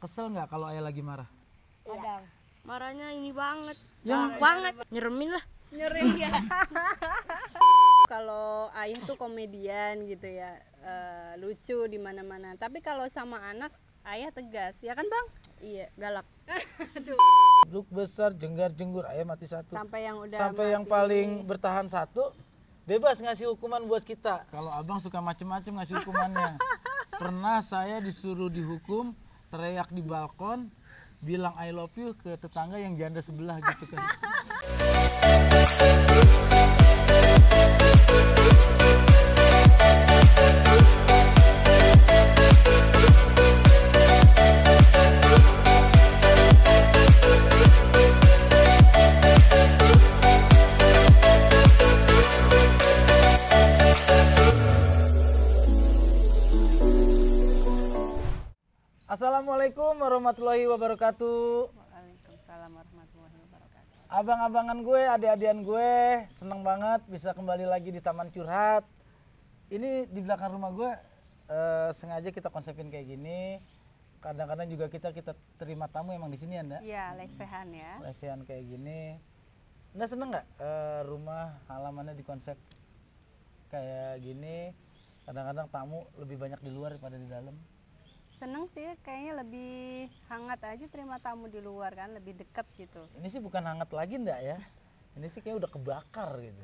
Kesel nggak kalau ayah lagi marah? Kadang. Marahnya ini banget, Yang banget, nyeremin lah. Nyering ya. Kalau ayah tuh komedian gitu ya, lucu di mana-mana. Tapi kalau sama anak, ayah tegas, ya kan bang? Iya, galak. Duduk besar, jenggar-jenggur, ayah mati satu. Sampai yang udah Sampai yang mati. paling bertahan satu, bebas ngasih hukuman buat kita. Kalau abang suka macem-macem ngasih hukumannya. Pernah saya disuruh dihukum, teriak di balkon, bilang I love you ke tetangga yang janda sebelah gitu kan. Assalamualaikum warahmatullahi wabarakatuh. Waalaikumsalam warahmatullahi wabarakatuh. Abang-abangan gue, adik-adian gue, seneng banget bisa kembali lagi di Taman Curhat. Ini di belakang rumah gue, sengaja kita konsepin kayak gini. Kadang-kadang juga kita terima tamu emang di sini Anda. Iya, lesehan ya. Lesehan kayak gini. Anda seneng nggak rumah halamannya di konsep kayak gini? Kadang-kadang tamu lebih banyak di luar daripada di dalam. Seneng sih, kayaknya lebih hangat aja terima tamu di luar kan, lebih deket gitu. Ini sih bukan hangat lagi ndak ya? Ini sih kayak udah kebakar gitu.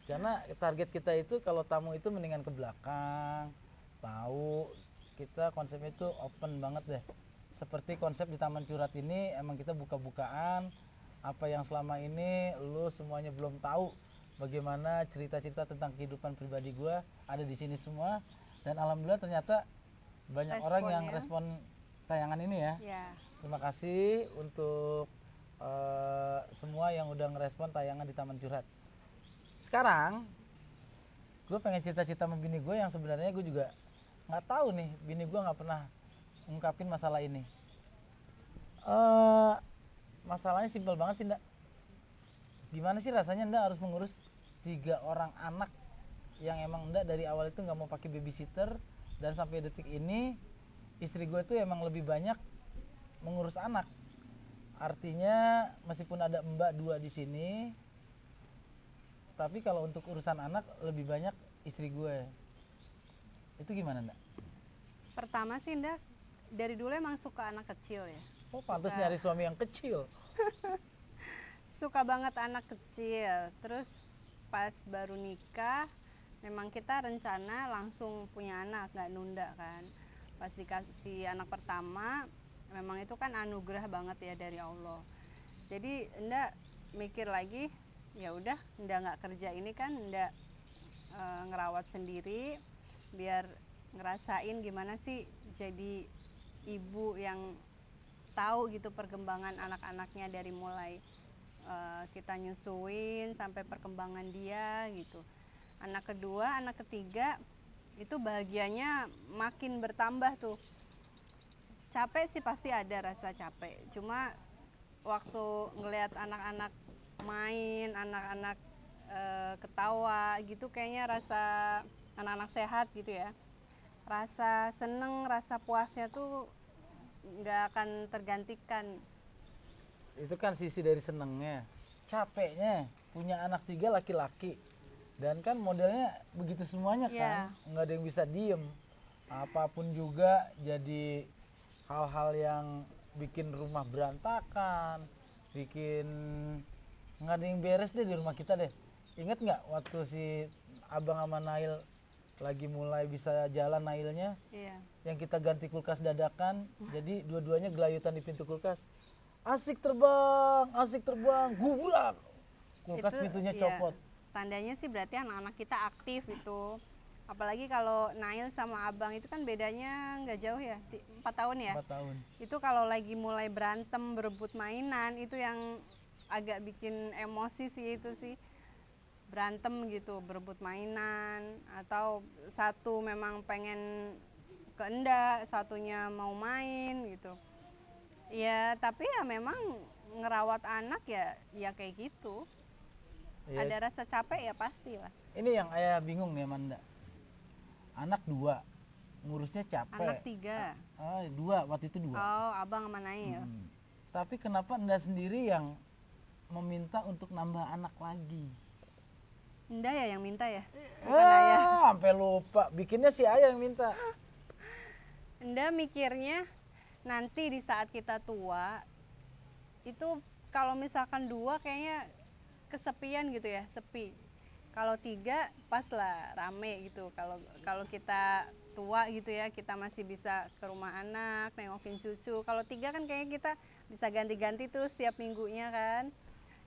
Karena target kita itu kalau tamu itu mendingan ke belakang, tahu kita konsepnya itu open banget deh. Seperti konsep di Taman Curhat ini emang kita buka-bukaan apa yang selama ini lu semuanya belum tahu, bagaimana cerita-cerita tentang kehidupan pribadi gua ada di sini semua. Dan alhamdulillah ternyata banyak orang yang respon tayangan ini ya. Ya. Terima kasih untuk semua yang udah ngerespon tayangan di Taman Curhat. Sekarang gue pengen cerita-cerita sama bini gue yang sebenarnya gue juga nggak tahu nih, bini gue nggak pernah ungkapin masalah ini. Masalahnya simpel banget sih, Ndak. Gimana sih rasanya Ndak harus mengurus 3 orang anak yang emang Ndak dari awal itu nggak mau pakai babysitter, dan sampai detik ini istri gue tuh emang lebih banyak mengurus anak. Artinya meskipun ada mbak 2 di sini, tapi kalau untuk urusan anak lebih banyak istri gue. Itu gimana Ndak? Pertama sih Ndak, dari dulu emang suka anak kecil ya. Oh pantas nyari suami yang kecil. Suka banget anak kecil. Terus pas baru nikah, memang kita rencana langsung punya anak, nggak nunda kan. Pas dikasih anak pertama, memang itu kan anugerah banget ya dari Allah. Jadi Ndak mikir lagi, ya udah Ndak nggak kerja ini kan, Ndak ngerawat sendiri, biar ngerasain gimana sih jadi ibu yang tahu gitu perkembangan anak-anaknya dari mulai kita nyusuin sampai perkembangan dia gitu. Anak kedua, anak ketiga itu bahagianya makin bertambah tuh. Capek sih pasti ada rasa capek. Cuma waktu ngelihat anak-anak main, anak-anak ketawa gitu, kayaknya rasa anak-anak sehat gitu ya. Rasa seneng, rasa puasnya tuh nggak akan tergantikan. Itu kan sisi dari senengnya. Capeknya punya anak 3 laki-laki. Dan kan modelnya begitu semuanya kan, nggak ada yang bisa diem. Apapun juga jadi hal-hal yang bikin rumah berantakan, bikin nggak ada yang beres deh di rumah kita deh. Ingat nggak waktu si abang sama Nail lagi mulai bisa jalan Nailnya, yang kita ganti kulkas dadakan, jadi dua-duanya gelayutan di pintu kulkas. Asik terbang, gubrak, kulkas Itu, pintunya copot. Tandanya sih berarti anak-anak kita aktif itu. Apalagi kalau Nail sama abang itu kan bedanya nggak jauh ya, 4 tahun ya. 4 tahun. Itu kalau lagi mulai berantem berebut mainan itu yang agak bikin emosi sih, itu sih berantem gitu, berebut mainan, atau satu memang pengen keendak, satunya mau main gitu. Ya tapi ya memang ngerawat anak ya kayak gitu. Ya, Ada rasa capek ya pasti lah. ini yang ayah bingung nih Amanda. Anak 2, ngurusnya capek. Anak 3. Dua, waktu itu 2. Oh, abang sama Nail. Tapi kenapa Anda sendiri yang meminta untuk nambah anak lagi? Enda ya yang minta ya? Bukan ayah. Sampai lupa. Bikinnya si ayah yang minta. Enda mikirnya nanti di saat kita tua, itu kalau misalkan 2 kayaknya kesepian gitu ya, sepi. Kalau 3 pas lah rame gitu. Kalau kita tua gitu ya, kita masih bisa ke rumah anak, nengokin cucu. Kalau 3 kan kayaknya kita bisa ganti-ganti terus setiap minggunya kan.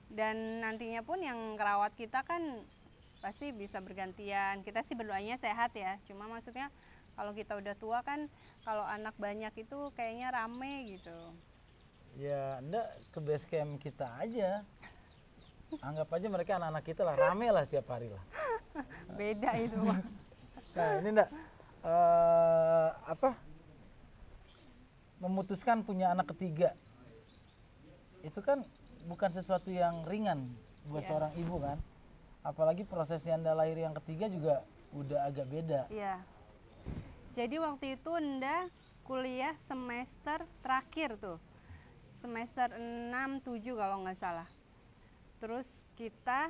Dan nantinya pun yang kerawat kita kan pasti bisa bergantian. Kita sih berdoanya sehat ya. Cuma maksudnya kalau kita udah tua kan, kalau anak banyak itu kayaknya rame gitu. Ya, Anda ke base camp kita aja. Anggap aja mereka anak-anak kita lah, rame lah setiap hari lah. Beda itu. Nah, ini enggak memutuskan punya anak ketiga. Itu kan bukan sesuatu yang ringan buat seorang ibu kan. Apalagi prosesnya Anda lahir yang ketiga juga udah agak beda. Iya. Jadi waktu itu Enda kuliah semester terakhir tuh. Semester 6, 7 kalau nggak salah. Terus kita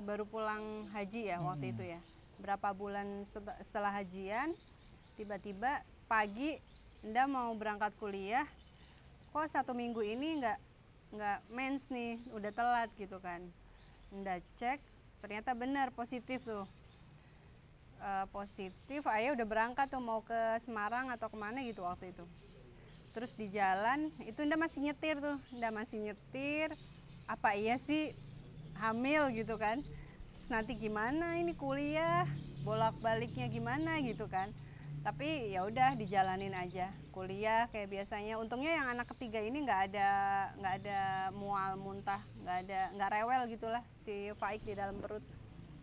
baru pulang haji ya waktu itu ya. Berapa bulan setelah hajian, tiba-tiba pagi Enda mau berangkat kuliah, kok 1 minggu ini nggak mens nih, udah telat gitu kan. Enda cek, ternyata benar positif tuh. Positif, ayah udah berangkat tuh mau ke Semarang atau kemana gitu waktu itu. Terus di jalan itu Enda masih nyetir tuh, apa iya sih hamil gitu kan. Terus nanti gimana ini kuliah, bolak-baliknya gimana gitu kan. Tapi ya udah dijalanin aja kuliah kayak biasanya. Untungnya yang anak ketiga ini nggak ada mual muntah, nggak rewel gitulah si Faik di dalam perut.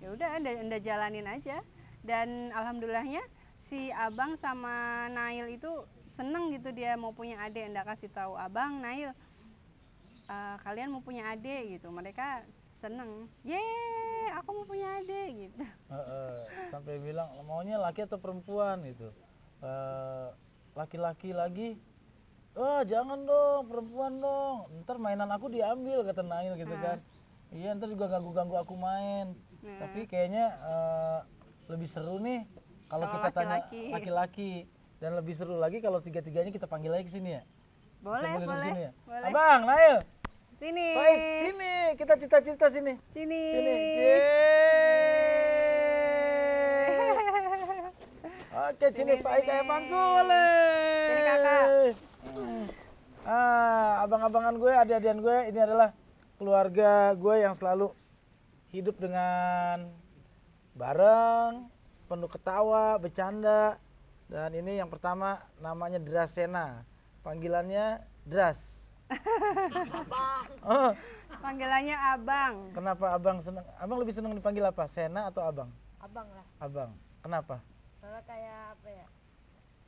Ya udah Enda jalanin aja. Dan alhamdulillahnya si abang sama Nail itu seneng gitu, dia mau punya adik. Enda kasih tahu abang, Nail, kalian mau punya adik gitu. Mereka seneng, yeay aku mau punya adik gitu. Sampai bilang maunya laki atau perempuan gitu. Laki-laki lagi, jangan dong, perempuan dong, ntar mainan aku diambil, kata Nail gitu kan. Iya, ntar juga ganggu-ganggu aku main. Tapi kayaknya lebih seru nih kalau kita tanya laki-laki, dan lebih seru lagi kalau tiga-tiganya kita panggil lagi ke sini ya. Boleh. Ya? Abang, Nail, sini. Baik, sini. Kita cita-cita sini. Sini. Oke, sini Pak kayak bangku boleh. Sini kakak. Abang-abangan gue, adik-adian gue, ini adalah keluarga gue yang selalu hidup dengan bareng, penuh ketawa, bercanda. Dan ini yang pertama namanya Drasena. Panggilannya Dras. Abang. Panggilannya Abang. Kenapa Abang seneng? Abang lebih seneng dipanggil apa? Sena atau Abang? Abang lah. Abang. Kenapa? Soalnya kayak apa ya?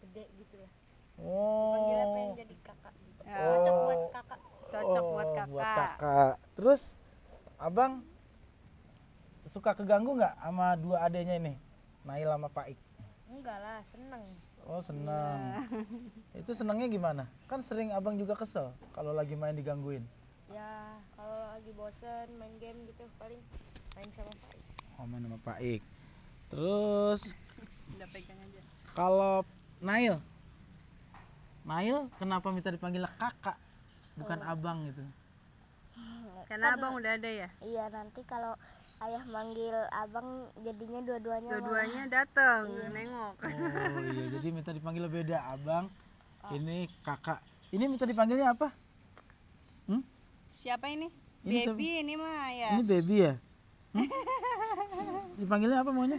Gede gitu lah. Oh. Panggilnya pengen jadi kakak. Ya. Cocok buat kakak. Cocok buat kakak. Buat kakak. Terus Abang suka keganggu nggak sama dua adenya ini? Nail sama Paik? Enggak lah, seneng. Oh, senang. Itu senangnya gimana? Kan sering Abang juga kesel kalau lagi main digangguin. Ya, kalau lagi bosen main game gitu paling main sama Paik. Oh, main sama Paik. Terus Udah pegang aja. kalau Nail kenapa minta dipanggil kakak bukan abang gitu? Karena Abang udah ada ya? Iya, nanti kalau ayah manggil abang jadinya Dua-duanya datang nengok. Oh iya, jadi minta dipanggil beda, abang. Ini kakak. Ini minta dipanggilnya apa? Siapa ini? Ini Baby ini mah ya. Ini baby ya? Dipanggilnya apa maunya?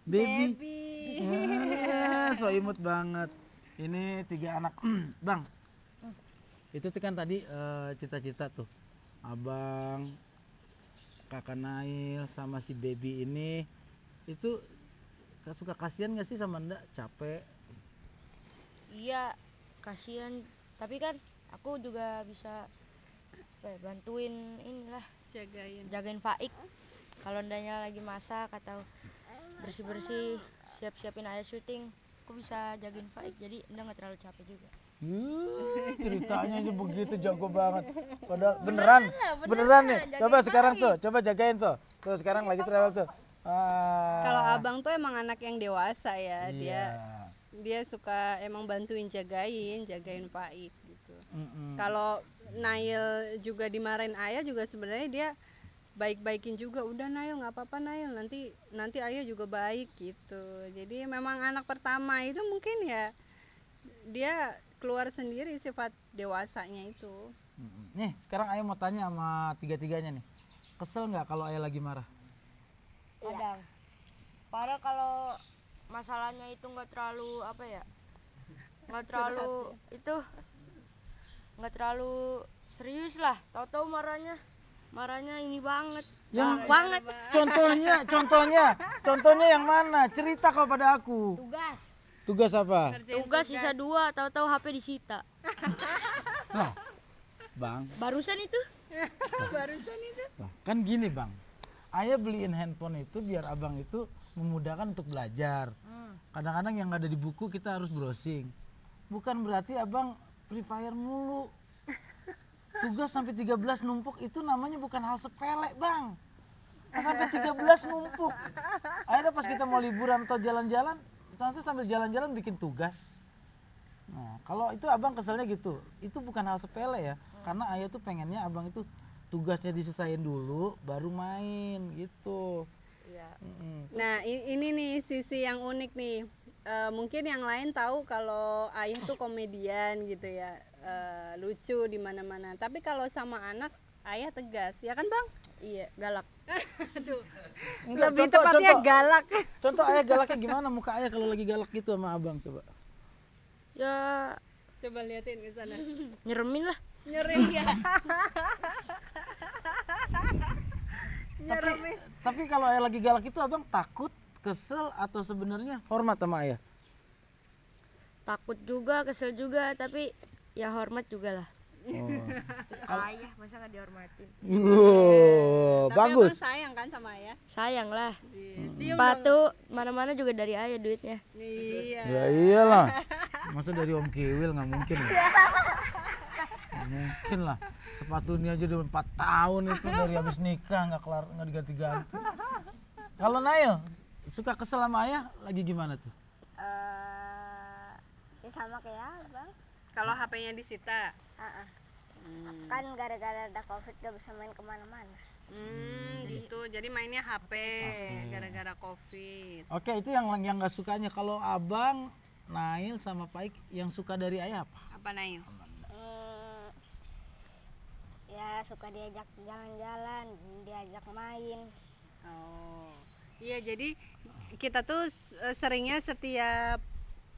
Baby. Ya, so imut banget. Ini 3 anak. Bang, itu tuh kan tadi cita-cita tuh. Abang, kakak Nail sama si baby ini, itu suka kasihan gak sih sama Nda? Capek? Iya, kasihan. Tapi kan aku juga bisa bantuin inilah, Jagain. jagain Faik. Kalau ndanya lagi masak atau bersih-bersih siap-siapin ayah syuting, aku bisa jagain Faik, jadi Indah nggak terlalu capek juga. Ceritanya aja begitu jago banget. Padahal beneran nih. Coba sekarang tuh, coba jagain tuh. Tuh sekarang lagi travel tuh. Kalau abang tuh emang anak yang dewasa ya, Iya. dia suka emang bantuin jagain Faik gitu. Kalau Nail juga dimarahin ayah juga sebenarnya dia baik-baikin juga, udah Nail nggak apa-apa Nail, nanti ayah juga baik gitu. Jadi memang anak pertama itu mungkin ya dia keluar sendiri sifat dewasanya itu. Nih sekarang ayah mau tanya sama tiga-tiganya nih. Kesel nggak kalau ayah lagi marah? Kadang. Padahal kalau masalahnya itu nggak terlalu apa ya, nggak terlalu serius lah. Tahu-tahu marahnya ini banget, galak banget. Contohnya yang mana? Cerita kau pada aku. Tugas apa? Tugas sisa 2, tahu-tahu HP disita. Lah, Bang. Barusan itu. Lah, kan gini Bang. Ayah beliin handphone itu biar abang itu memudahkan untuk belajar. Kadang-kadang yang ada di buku kita harus browsing. Bukan berarti abang Free Fire mulu. Tugas sampai 13 numpuk itu namanya bukan hal sepele Bang. Sampai 13 numpuk. Akhirnya pas kita mau liburan atau jalan-jalan, saya sambil jalan-jalan bikin tugas. Nah, kalau itu abang keselnya gitu, itu bukan hal sepele ya. Karena ayah tuh pengennya abang itu tugasnya diselesain dulu, baru main gitu. Iya. Nah ini nih sisi yang unik nih. Mungkin yang lain tahu kalau ayah tuh komedian gitu ya, lucu di mana-mana. Tapi kalau sama anak, ayah tegas, ya kan Bang? Iya, galak. Aduh. Enggak, Lebih tepatnya galak. Contoh ayah galaknya gimana muka ayah kalau lagi galak gitu sama abang coba. Ya Coba liatin ke sana. nyeremin lah. Nyeri ya. Tapi kalau ayah lagi galak itu abang takut, kesel atau sebenarnya hormat sama ayah? Takut juga, kesel juga, tapi ya hormat juga lah. Oh. Ayah masa nggak dihormatin? Tapi Bagus. abang sayang kan sama ayah? Sayang lah. Cium Sepatu mana-mana juga dari ayah duitnya. dong. Iya. Ya iyalah. Masa dari Om Kiwil nggak mungkin lah. Nggak mungkin lah. Sepatu ini aja udah 4 tahun itu dari habis nikah nggak kelar, nggak diganti-ganti. Kalau Nail suka kesel sama ayah lagi gimana tuh? Ya sama kayak abang. Kalau HP-nya disita. Kan gara-gara ada covid gak bisa main kemana-mana. Gitu. Jadi mainnya HP gara-gara covid. Oke, itu yang nggak sukanya. Kalau abang, Nail sama Paik yang suka dari ayah apa? Apa Nail? Ya suka diajak jalan-jalan, diajak main. Oh. Iya, jadi kita tuh seringnya setiap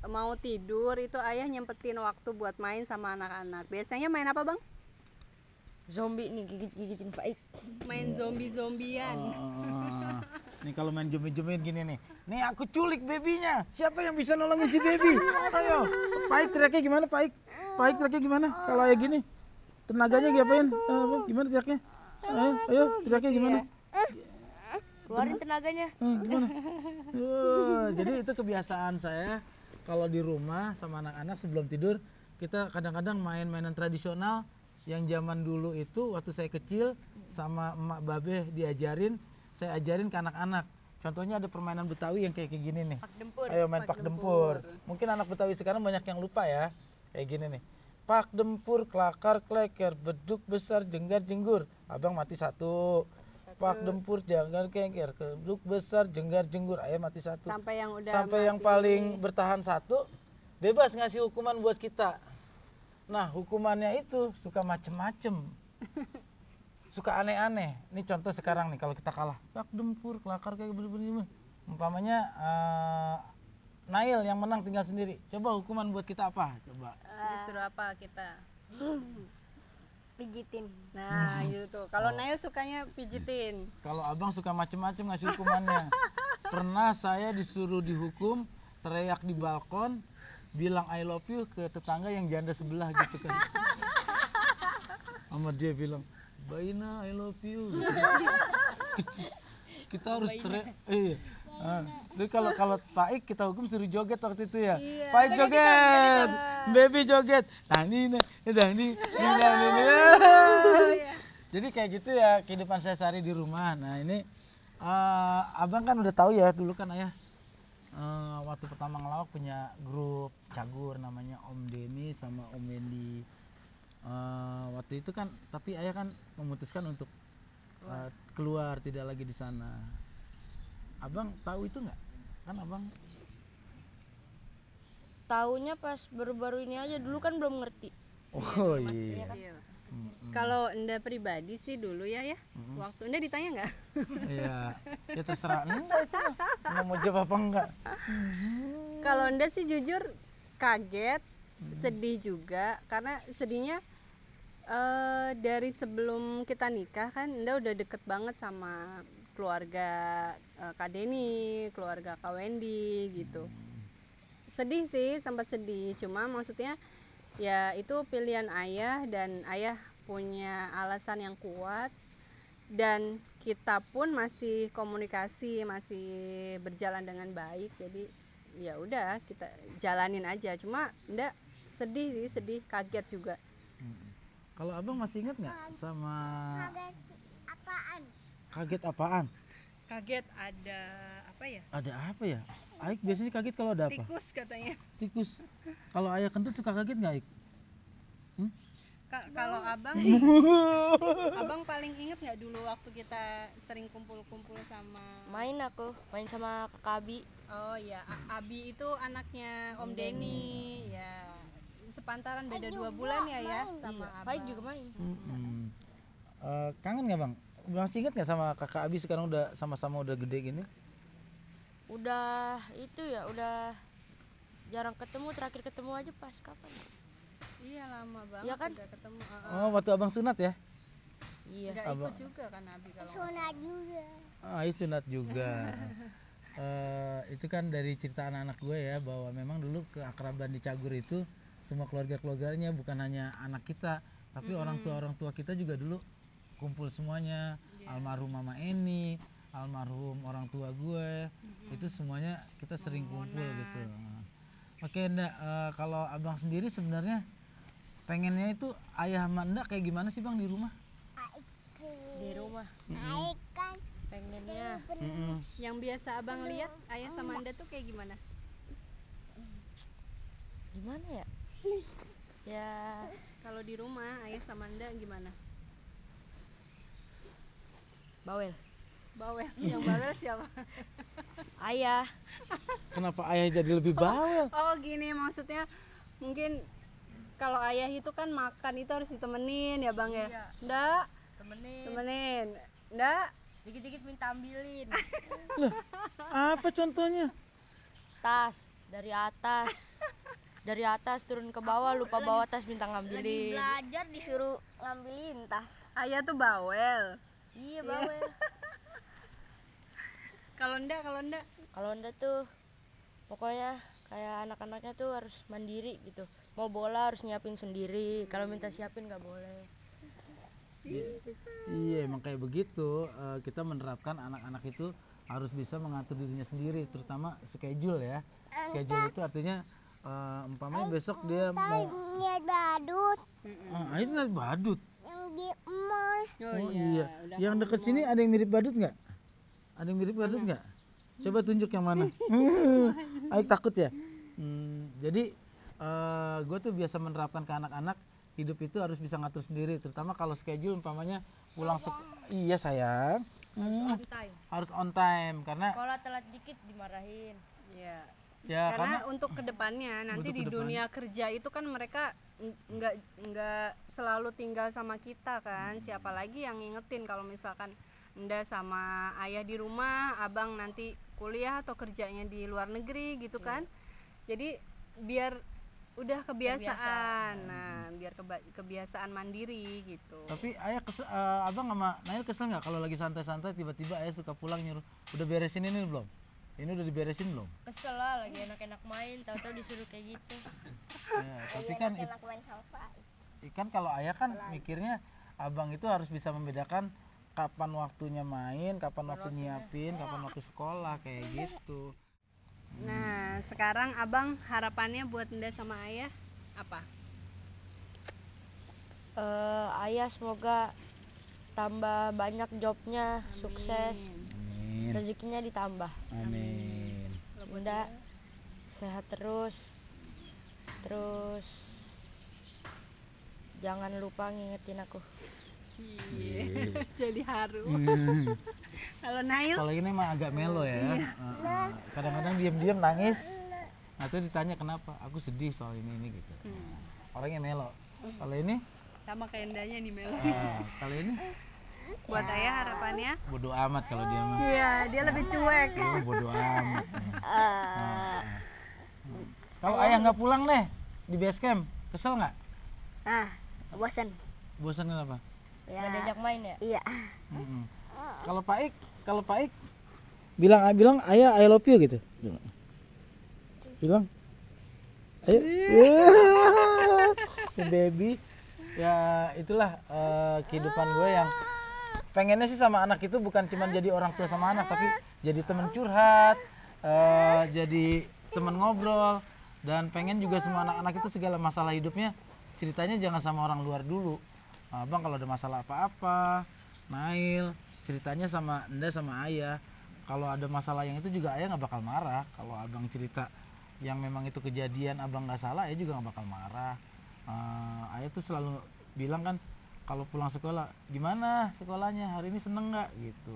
mau tidur itu ayah nyempetin waktu buat main sama anak-anak. Biasanya main apa Bang? Zombie nih gigitin Faik. Main zombie-zombian. Nih kalau main jumi-jumiin gini nih. Nih aku culik babynya. Siapa yang bisa nolongin si baby? Ayo. Paik teriaknya gimana Paik? Paik teriaknya gimana? Kalau ayah gini. Tenaganya diapain? Gimana teriaknya? Ayo teriaknya gimana? Keluarin tenaganya. Gimana? Jadi itu kebiasaan saya kalau di rumah sama anak-anak sebelum tidur kita kadang-kadang main-mainan tradisional yang zaman dulu itu waktu saya kecil sama emak babe diajarin, saya ajarin ke anak-anak. Contohnya ada permainan Betawi yang kayak gini nih. Pak Dempur. Ayo main Pak Dempur. Mungkin anak Betawi sekarang banyak yang lupa ya. Kayak gini nih. Pak Dempur, kelakar kleker, beduk besar, jenggar jenggur. Abang mati 1. Pak Dempur, jenggar kengker, beduk besar, jenggar jenggur. Ayah mati 1. Sampai yang udah Sampai yang paling bertahan 1 bebas ngasih hukuman buat kita. Nah hukumannya itu suka macem-macem. Suka aneh-aneh. Ini contoh sekarang nih kalau kita kalah. Pak Dempur, kelakar kayak bener-bener. Umpamanya Nail yang menang tinggal sendiri. Coba hukuman buat kita apa? Coba. disuruh apa kita? Pijitin. Nah, gitu. Kalau Nail sukanya pijitin. Kalau abang suka macem-macem ngasih hukumannya. Pernah saya disuruh dihukum, teriak di balkon, bilang I love you ke tetangga yang janda sebelah gitu kan. Sama dia bilang, Baina I love you. Kita harus teriak. Jadi kalau Pak Ik kita hukum suruh joget waktu itu ya. Iya. Pak Ik joget, baby joget. Ini. Jadi kayak gitu ya kehidupan saya sehari di rumah. Nah ini abang kan udah tahu ya dulu kan ayah waktu pertama ngelawak punya grup cagur namanya Om Denny sama Om Wendy. Waktu itu kan tapi ayah kan memutuskan untuk keluar tidak lagi di sana. Abang tahu itu nggak? Kan abang Taunya pas baru-baru ini aja, dulu kan belum ngerti. oh iya. Kecil. Kalau Enda pribadi sih dulu ya, waktu Enda ditanya nggak? Iya, ya terserah Anda itu mau jawab apa enggak. Kalau Enda sih jujur kaget, sedih juga, karena sedihnya dari sebelum kita nikah kan Enda udah deket banget sama keluarga Kak Denny, keluarga Kak Wendy gitu. Sedih sih, sempat sedih, cuma maksudnya ya itu pilihan ayah dan ayah punya alasan yang kuat dan kita pun masih komunikasi, masih berjalan dengan baik, jadi ya udah kita jalanin aja. Cuma enggak sedih sih, sedih, kaget juga. Kalau abang masih ingat nggak sama Apaan? kaget apaan? Kaget ada apa ya? Ada apa ya? Aik biasanya kaget kalau ada apa? Tikus katanya. Tikus. Kalau ayah kentut suka kaget nggak Aik? Kalau abang abang paling inget nggak dulu waktu kita sering kumpul-kumpul sama Main sama kakak Abi. oh ya Abi itu anaknya Om Denny ya, sepantaran beda 2 bulan ya sama abang. Baik juga main. Kangen nggak bang? Masih inget nggak sama kakak Abi sekarang udah sama-sama udah gede gini? Udah itu ya, udah jarang ketemu, terakhir ketemu aja pas kapan? Iya lama banget Iya kan? udah ketemu. Oh waktu abang sunat ya? Iya. Nggak ikut juga kan Abi kalau nggak Sunat juga. Aik sunat juga. Itu kan dari cerita anak-anak gue ya bahwa memang dulu keakraban di Cagur itu semua keluarga-keluarganya bukan hanya anak kita tapi orang tua kita juga dulu kumpul semuanya. Almarhum Mama Eni, almarhum orang tua gue, itu semuanya kita sering kumpul gitu. Oke Nda, kalau abang sendiri sebenarnya pengennya itu ayah sama Nda kayak gimana sih bang di rumah? Di rumah Aik kan pengennya yang biasa abang lihat ayah sama Anda tuh kayak gimana? gimana ya? Ya Kalau di rumah ayah sama Anda gimana? bawel. Bawel. Yang bawel siapa? Ayah. Kenapa ayah jadi lebih bawel? Oh gini, maksudnya mungkin kalau ayah itu kan makan itu harus ditemenin ya bang ya? Iya. Nggak, Temenin. nggak. Dikit-dikit minta ambilin. Loh, apa contohnya? Tas dari atas turun ke bawah, lupa bawa tas, minta ngambilin. belajar disuruh ngambilin tas. Ayah tuh bawel. Iya bawel. Kalau ndak, Kalau Anda tuh pokoknya kayak anak-anaknya tuh harus mandiri gitu. Mau bola harus nyiapin sendiri, kalau minta siapin nggak boleh. Iya emang kayak begitu. Kita menerapkan anak-anak itu harus bisa mengatur dirinya sendiri, terutama schedule ya. Schedule itu artinya umpamanya besok dia mau Lihat badut akhirnya lihat badut. yang di mall. Oh iya. Yang deket sini ada yang mirip badut nggak? Ada yang mirip badut nggak? Coba tunjuk yang mana. Aik takut ya. Jadi gue tuh biasa menerapkan ke anak-anak hidup itu harus bisa ngatur sendiri, terutama kalau schedule umpamanya pulang iya sayang. On time. Harus on time karena Kalau telat dikit dimarahin. ya. ya Karena untuk kedepannya nanti Untuk di kedepannya. dunia kerja itu kan mereka nggak selalu tinggal sama kita kan. Siapa lagi yang ngingetin kalau misalkan Anda sama ayah di rumah, abang nanti kuliah atau kerjanya di luar negeri gitu kan. Jadi biar udah kebiasaan. Nah, biar kebiasaan mandiri gitu. tapi ayah abang sama Nail kesel nggak kalau lagi santai-santai tiba-tiba ayah suka pulang nyuruh udah beresin ini belum? Ini udah diberesin belum? Kesel lah, lagi enak-enak main, tahu-tahu disuruh kayak gitu. Ya, tapi kan Enak main sama Pak. kan kalau ayah kan mikirnya abang itu harus bisa membedakan kapan waktunya main, kapan waktu nyiapin, kapan waktu sekolah kayak gitu. Nah, sekarang Abang harapannya buat Nda sama Ayah apa? Ayah semoga tambah banyak jobnya, sukses, Amin. rezekinya ditambah. Amin. Bunda sehat terus jangan lupa ngingetin aku. Iya. Jadi haru. Kalau Nail? Kalau ini mah agak melo ya. Kadang-kadang diam-diam nangis. Atau ditanya kenapa? Aku sedih soal ini gitu. Orangnya melo. Kalau ini? Sama kayak Ndanya nih Melo. Kalau ini? Buat Ayah harapannya? Bodoh amat kalau dia mah. Iya, dia lebih cuek. Dia mah bodoh amat. Nih. Kalau ayah nggak pulang deh di base camp, kesel nggak? Bosan. Bosan kenapa? Nggak diajak main ya? Iya. Kalau Pak Ik bilang ayah I love you gitu. Bilang. Ayo. Baby. Ya itulah kehidupan gue yang pengennya sih sama anak itu bukan cuma jadi orang tua sama anak, tapi jadi teman curhat, jadi teman ngobrol, dan pengen juga semua anak-anak itu segala masalah hidupnya ceritanya jangan sama orang luar dulu. Abang kalau ada masalah apa-apa, Nail ceritanya sama Nda sama Ayah. Kalau ada masalah yang itu juga Ayah nggak bakal marah. Kalau abang cerita yang memang itu kejadian abang nggak salah, Ayah juga nggak bakal marah. Ayah tuh selalu bilang kan kalau pulang sekolah, gimana sekolahnya hari ini, seneng nggak gitu.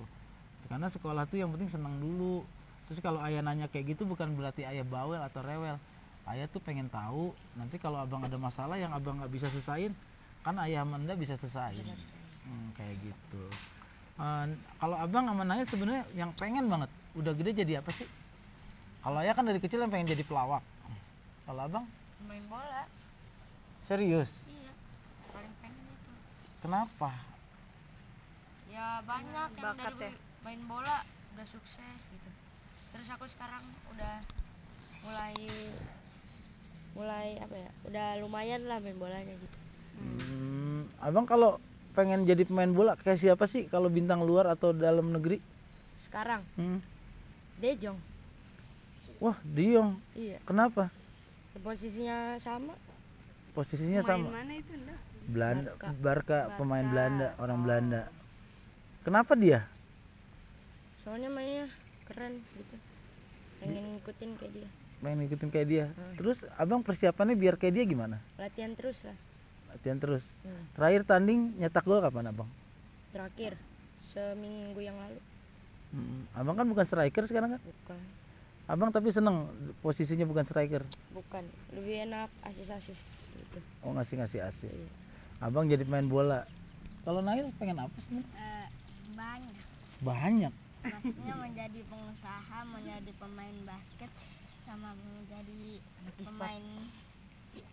Karena sekolah tuh yang penting seneng dulu. Terus kalau Ayah nanya kayak gitu bukan berarti Ayah bawel atau rewel. Ayah tuh pengen tahu nanti kalau abang ada masalah yang abang nggak bisa selesain, kan Ayah sama Nda bisa selesain. Kayak gitu. Kalau abang sama Nail sebenarnya yang pengen banget udah gede jadi apa sih? Kalau Ayah kan dari kecil yang pengen jadi pelawak. Kalau abang? Main bola. Serius? Iya, paling pengen itu. Kenapa? Ya banyak yang Bakat dari ya? main bola udah sukses gitu. Terus aku sekarang udah mulai apa ya? Udah lumayan lah main bolanya gitu. Abang kalau pengen jadi pemain bola kayak siapa sih kalau bintang luar atau dalam negeri? Sekarang De Jong. Wah, De Jong. Iya. Kenapa? Posisinya sama. Posisinya Main sama. mana itu Nda? Belanda, Barca, pemain Belanda, orang Belanda. Kenapa dia? Soalnya mainnya keren gitu. Pengen ngikutin kayak dia. Pengen ngikutin kayak dia. Terus abang persiapannya biar kayak dia gimana? Latihan terus lah. Latihan terus. Terakhir tanding nyetak gol kapan abang? Terakhir seminggu yang lalu. Abang kan bukan striker sekarang kan? Bukan. Abang tapi seneng posisinya bukan striker. Bukan. Lebih enak asis-asis gitu. Oh, ngasih asis. Iya. Abang jadi pemain bola. Kalau Nail pengen apa sih? Banyak. Banyak. Maksudnya menjadi pengusaha, menjadi pemain basket, sama menjadi pemain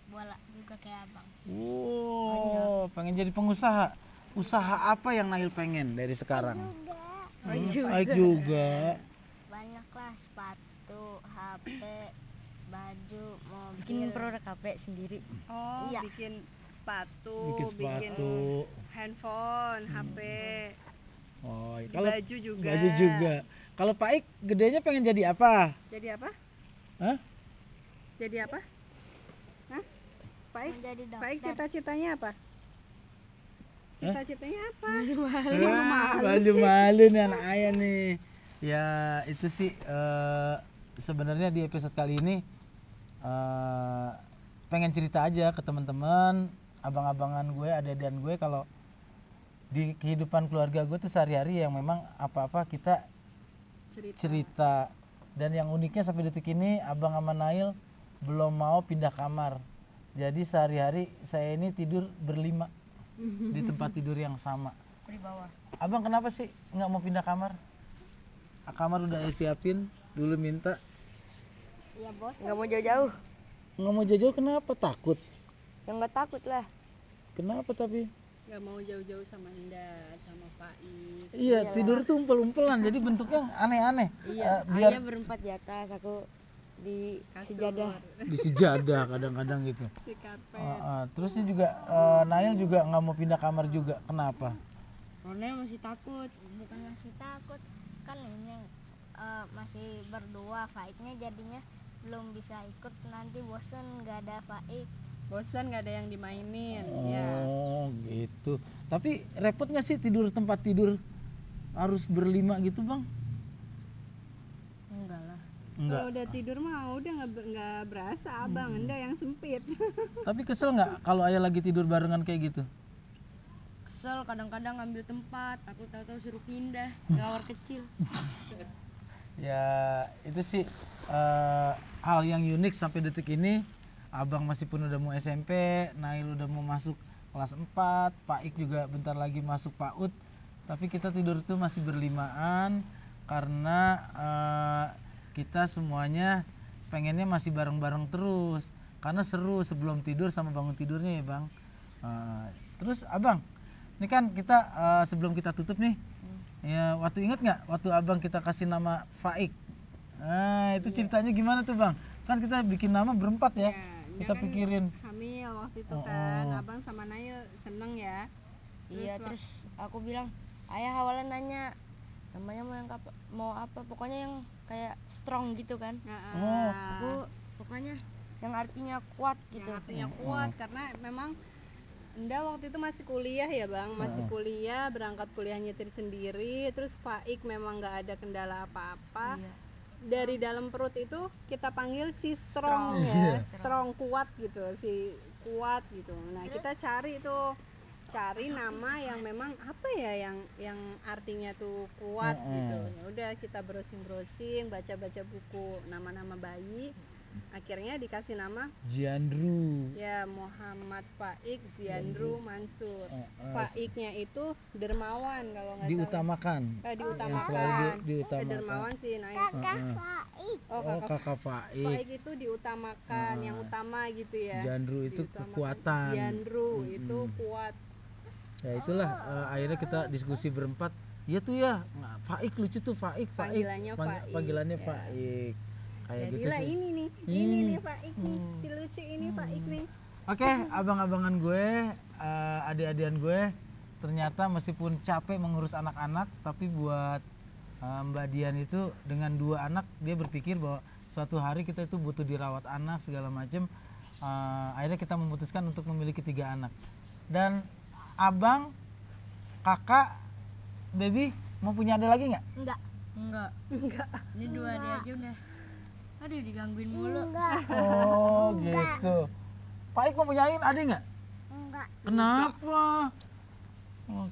bola juga kayak abang. Wow, pengen jadi pengusaha. Usaha apa yang Nail pengen dari sekarang? Baik juga. Banyak lah, sepatu, HP, baju, mobil. Bikin produk HP sendiri. Oh, Iya. bikin sepatu, Bikin sepatu. handphone, HP, Oh, di kalau baju juga. baju juga. Kalau Pak Ik gedenya pengen jadi apa? Jadi apa? Hah? Jadi apa? Hah? Pak Ik? Menjadi Pak Ik dokter. cita-citanya apa? Cita-citanya apa? Malu malu nih anak ayah nih. Ya itu sih sebenarnya di episode kali ini pengen cerita aja ke teman-teman, abang-abangan gue, adik-adikan gue kalau di kehidupan keluarga gue tuh sehari-hari yang memang apa-apa kita cerita. Dan yang uniknya sampai detik ini abang sama Nail belum mau pindah kamar. Jadi sehari-hari saya ini tidur berlima di tempat tidur yang sama. Di bawah. Abang kenapa sih nggak mau pindah kamar? Kamar udah siapin, dulu minta. Ya bos. Nggak mau jauh-jauh. Nggak mau jauh-jauh kenapa? Takut. Ya nggak takut lah. Kenapa tapi? Nggak mau jauh-jauh sama Nda, sama Pak Ik. Iya, tidur tuh umpel-umpelan, jadi bentuknya aneh-aneh. Iya. Biar Ayah berempat di atas, aku di sejadah. di sejadah kadang-kadang gitu. Di karpet. Terus dia juga Nail juga nggak mau pindah kamar juga. Kenapa? Ronel masih takut. Bukan masih takut, kan ini masih berdua, Faiknya jadinya belum bisa ikut, nanti bosen nggak ada Faik. Bosan nggak ada yang dimainin. Ya. Oh gitu. Tapi repot nggak sih tidur tempat tidur harus berlima gitu bang? Enggak lah. Enggak. Kalau udah tidur mah udah nggak berasa abang, Anda yang sempit. Tapi kesel nggak kalau ayah lagi tidur barengan kayak gitu? Kesel kadang-kadang ngambil tempat, aku tahu-tahu suruh pindah ke kamar kecil. Ya itu sih hal yang unik sampai detik ini. Abang masih pun udah mau SMP, Nail udah mau masuk kelas 4, Pak Ik juga bentar lagi masuk PAUD. Tapi kita tidur tuh masih berlimaan karena kita semuanya pengennya masih bareng-bareng terus. Karena seru sebelum tidur sama bangun tidurnya ya bang. Terus abang, ini kan kita sebelum kita tutup nih, ya waktu inget nggak waktu abang kita kasih nama Faik? Nah itu ceritanya gimana tuh bang? Kan kita bikin nama berempat ya. Kita kan pikirin. Hamil waktu itu kan, abang sama Nail seneng ya. Iya, terus aku bilang, ayah awalnya nanya namanya mau apa, pokoknya yang kayak strong gitu kan. Aku pokoknya yang artinya kuat gitu. Yang artinya kuat karena memang Enda waktu itu masih kuliah ya bang, masih kuliah, berangkat kuliah nyetir sendiri, terus Faik memang nggak ada kendala apa-apa. Dari dalam perut itu kita panggil si strong ya, strong kuat gitu, si kuat gitu. Nah kita cari nama yang memang apa ya yang artinya tuh kuat gitu. Ya udah kita browsing baca buku nama-nama bayi, akhirnya dikasih nama Ziandru. ya, Muhammad Faik Ziandru Mansur. Faiknya itu dermawan kalau nggak Diutamakan. diutamakan. Yang selalu diutamakan. Dermawan sih Nail. Faik. Kakak Faik. Faik itu diutamakan, yang utama gitu ya. Ziandru itu Diutamakan. kekuatan. Ziandru itu kuat. Ya itulah akhirnya kita diskusi berempat. Iya tuh ya, Faik lucu tuh Faik. Panggilannya Faik. Panggilannya Faik. Kayak gitu Jadilah sih. ini nih Faik nih, si lucu ini Faik nih. Oke, abang-abangan gue, adik-adian gue, ternyata meskipun capek mengurus anak-anak, tapi buat Mbak Dian itu dengan 2 anak dia berpikir bahwa suatu hari kita itu butuh dirawat anak segala macam. Akhirnya kita memutuskan untuk memiliki 3 anak. Dan abang, kakak, baby mau punya adik lagi nggak? Enggak. Ini 2 dia aja udah. Aduh digangguin mulu. Oh gitu. Pak Ik mau punyain adik nggak? Enggak. Kenapa?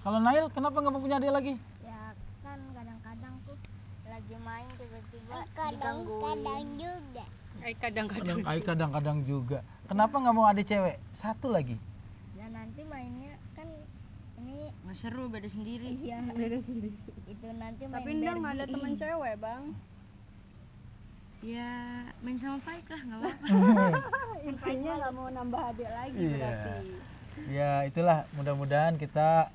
Kalau Nail kenapa nggak mau punya adik lagi? Ya kan kadang-kadang tuh lagi main tiba-tiba Kadang-kadang juga. Kadang-kadang juga. Kenapa nggak mau adik cewek? 1 lagi. Ya nanti mainnya kan ini Nggak seru, beda sendiri. ya beda sendiri. itu nanti main Tapi Enda nggak ada derby. teman cewek bang. Ya main sama Faik lah, nggak apa-apa. Intinya nggak mau nambah adik lagi Iya. berarti. Ya itulah, mudah-mudahan kita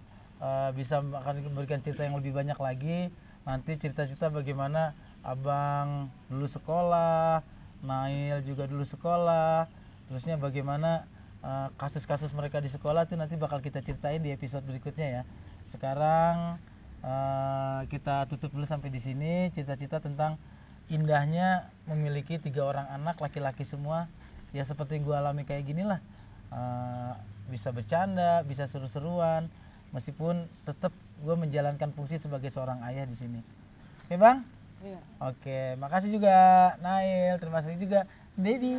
bisa akan memberikan cerita yang lebih banyak lagi. Nanti cerita-cerita bagaimana abang dulu sekolah, Nail juga dulu sekolah, terusnya bagaimana kasus-kasus mereka di sekolah itu nanti bakal kita ceritain di episode berikutnya ya. Sekarang kita tutup dulu sampai di sini cerita-cerita tentang indahnya memiliki 3 orang anak laki-laki semua. Ya seperti gue alami kayak gini lah, bisa bercanda, bisa seru-seruan, meskipun tetap gue menjalankan fungsi sebagai seorang ayah di sini. Oke bang? Iya. Oke, makasih juga Nail, terima kasih juga Baby.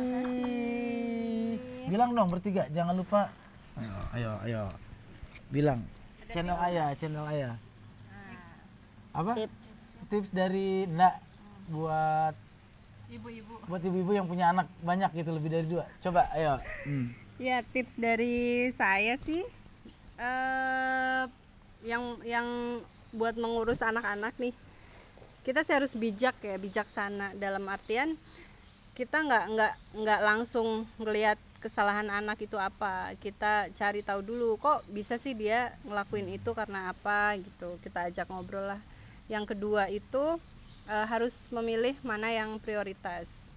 Bilang dong bertiga, jangan lupa. Ayo. Bilang. Channel ayah. Apa? Tips dari Nda buat ibu-ibu yang punya anak banyak gitu, lebih dari 2. Coba, ayo. Ya tips dari saya sih, yang buat mengurus anak-anak nih, kita sih harus bijak ya, bijaksana dalam artian kita nggak langsung ngelihat kesalahan anak itu apa, kita cari tahu dulu kok bisa sih dia ngelakuin itu karena apa gitu, kita ajak ngobrol lah. Yang kedua itu harus memilih mana yang prioritas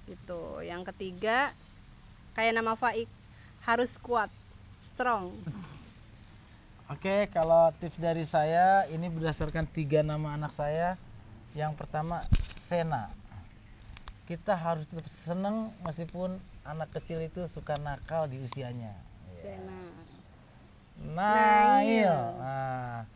gitu. Yang ketiga kayak nama Faik, harus kuat, strong. Oke, kalau tips dari saya ini berdasarkan 3 nama anak saya. Yang pertama Sena. Kita harus tetap senang meskipun anak kecil itu suka nakal di usianya. Sena. Nail. Nah,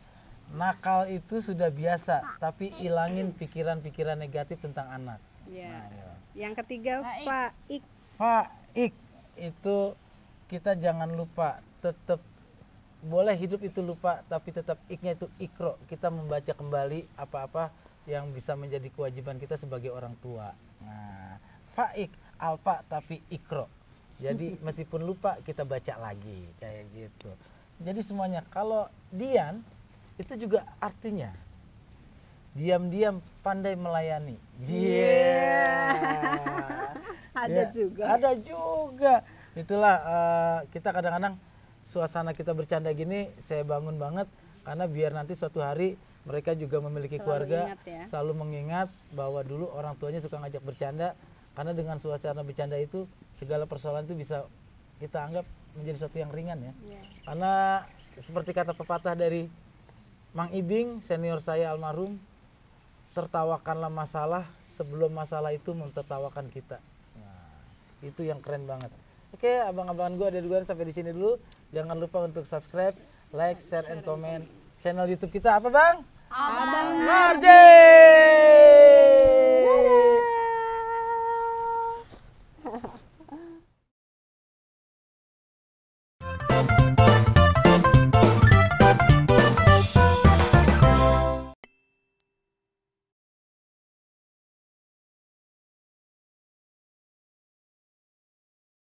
nakal itu sudah biasa, tapi ilangin pikiran-pikiran negatif tentang anak. Ya. Nail. Yang ketiga Faik. Faik itu kita jangan lupa, tetap boleh hidup itu lupa, tapi tetap iknya itu ikro. Kita membaca kembali apa-apa yang bisa menjadi kewajiban kita sebagai orang tua. Nah, faik alfa tapi ikro. Jadi meskipun lupa kita baca lagi kayak gitu. Jadi semuanya. Kalau Dian itu juga artinya diam-diam pandai melayani. Ada juga. Ada juga. Itulah kita kadang-kadang suasana kita bercanda gini saya bangun banget karena biar nanti suatu hari mereka juga memiliki keluarga, selalu mengingat bahwa dulu orang tuanya suka ngajak bercanda, karena dengan suasana bercanda itu segala persoalan itu bisa kita anggap menjadi sesuatu yang ringan ya. Karena seperti kata pepatah dari Mang Ibing, senior saya almarhum, tertawakanlah masalah sebelum masalah itu mentertawakan kita. Nah, itu yang keren banget. Oke, abang-abangan gue ada duluan sampai di sini dulu. Jangan lupa untuk subscribe, like, share, and comment channel YouTube kita apa bang? Abang Mardi.